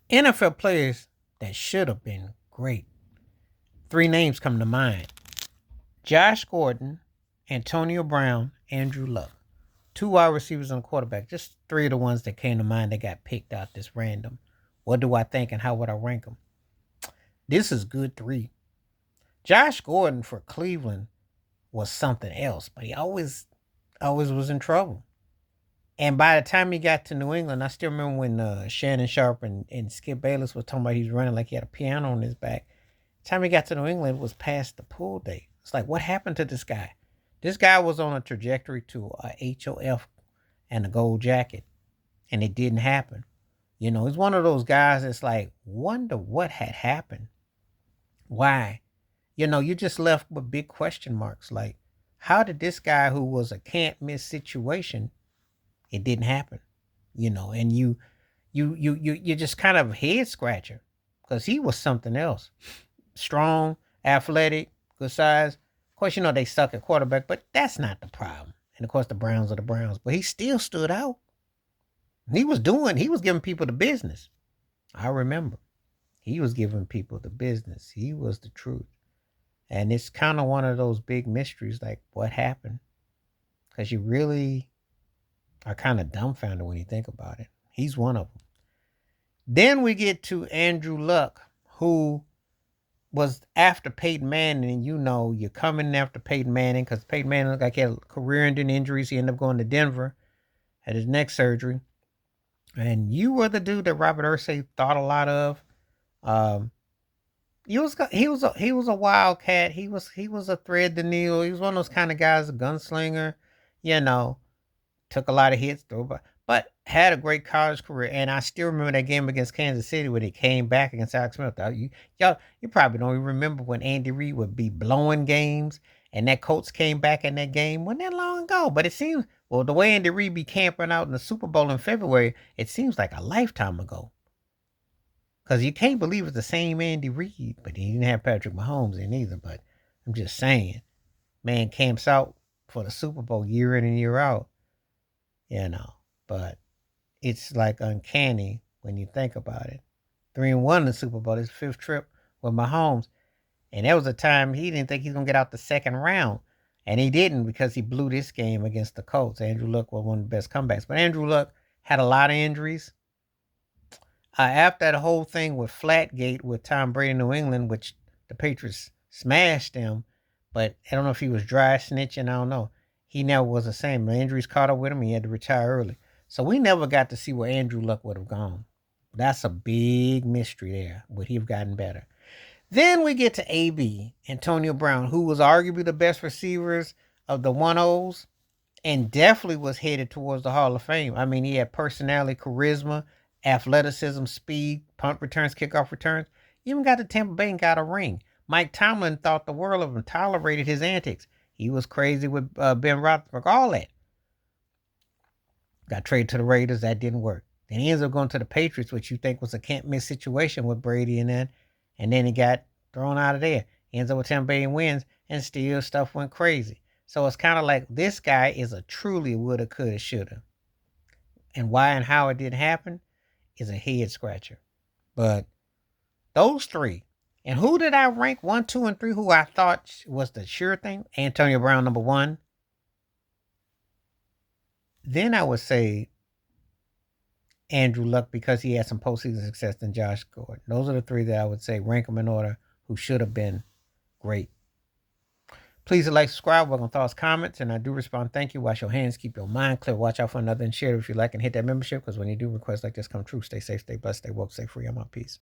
NFL players that should have been great. Three names come to mind: Josh Gordon, Antonio Brown, Andrew Luck. Two wide receivers and a quarterback. Just three of the ones that came to mind that got picked out this random. What do I think and how would I rank them? This is good three. Josh Gordon for Cleveland was something else, but he always was in trouble. And by the time he got to New England, I still remember when Shannon Sharp and Skip Bayless was talking about he was running like he had a piano on his back. The time he got to New England, it was past the pull date. It's like, what happened to this guy? This guy was on a trajectory to a HOF and a gold jacket, and it didn't happen. You know, he's one of those guys that's like, wonder what had happened. Why? You know, you just left with big question marks. Like, how did this guy who was a can't miss situation, it didn't happen? You know, and you just kind of head scratcher because he was something else. Strong, athletic, good size. Of course, you know they suck at quarterback, but that's not the problem. And of course, the Browns are the Browns, but he still stood out. He was giving people the business. I remember. He was giving people the business. He was the truth. And it's kind of one of those big mysteries, like what happened? Because you really are kind of dumbfounded when you think about it. He's one of them. Then we get to Andrew Luck, who was after Peyton Manning, and you know you're coming after Peyton Manning because Peyton Manning looked like he had career-ending injuries. He ended up going to Denver, had his neck surgery, and you were the dude that Robert Ursay thought a lot of. Um, he was a wildcat. He was a thread to needle. He was one of those kind of guys, a gunslinger, you know, took a lot of hits though, but had a great college career. And I still remember that game against Kansas City when he came back against Alex Smith. You probably don't even remember when Andy Reid would be blowing games and that Colts came back in that game. Wasn't that long ago? But it seems, well, the way Andy Reid be camping out in the Super Bowl in February, it seems like a lifetime ago. Because you can't believe it's the same Andy Reid, but he didn't have Patrick Mahomes in either. But I'm just saying, man camps out for the Super Bowl year in and year out, you know. But it's like uncanny when you think about it. 3-1 in the Super Bowl, his fifth trip with Mahomes. And there was a time he didn't think he's going to get out the second round. And he didn't because he blew this game against the Colts. Andrew Luck was one of the best comebacks. But Andrew Luck had a lot of injuries. After that whole thing with Flatgate with Tom Brady in New England, which the Patriots smashed him, but I don't know if he was dry snitching. I don't know. He never was the same. The injuries caught up with him. He had to retire early. So we never got to see where Andrew Luck would have gone. That's a big mystery there. Would he have gotten better? Then we get to AB, Antonio Brown, who was arguably the best receivers of the 1-Os and definitely was headed towards the Hall of Fame. I mean, he had personality, charisma, athleticism, speed, punt returns, kickoff returns. He even got to Tampa Bay and got a ring. Mike Tomlin thought the world of him, tolerated his antics. He was crazy with Ben Roethlisberger, all that. Got traded to the Raiders, that didn't work. Then he ends up going to the Patriots, which you think was a can't miss situation with Brady and that. And then he got thrown out of there. He ends up with Tampa Bay and wins, and still stuff went crazy. So it's kind of like this guy is a truly woulda, coulda, shoulda. And why and how it didn't happen is a head scratcher. But those three. And who did I rank 1, 2, and 3? Who I thought was the sure thing? Antonio Brown, number 1. Then I would say Andrew Luck because he had some postseason success than Josh Gordon. Those are the three that I would say rank them in order who should have been great. Please like, subscribe, welcome thoughts, comments, and I do respond. Thank you. Wash your hands, keep your mind clear, watch out for another, and share it if you like, and hit that membership because when you do requests like this come true, stay safe, stay blessed, stay woke, stay free. I'm out. Peace.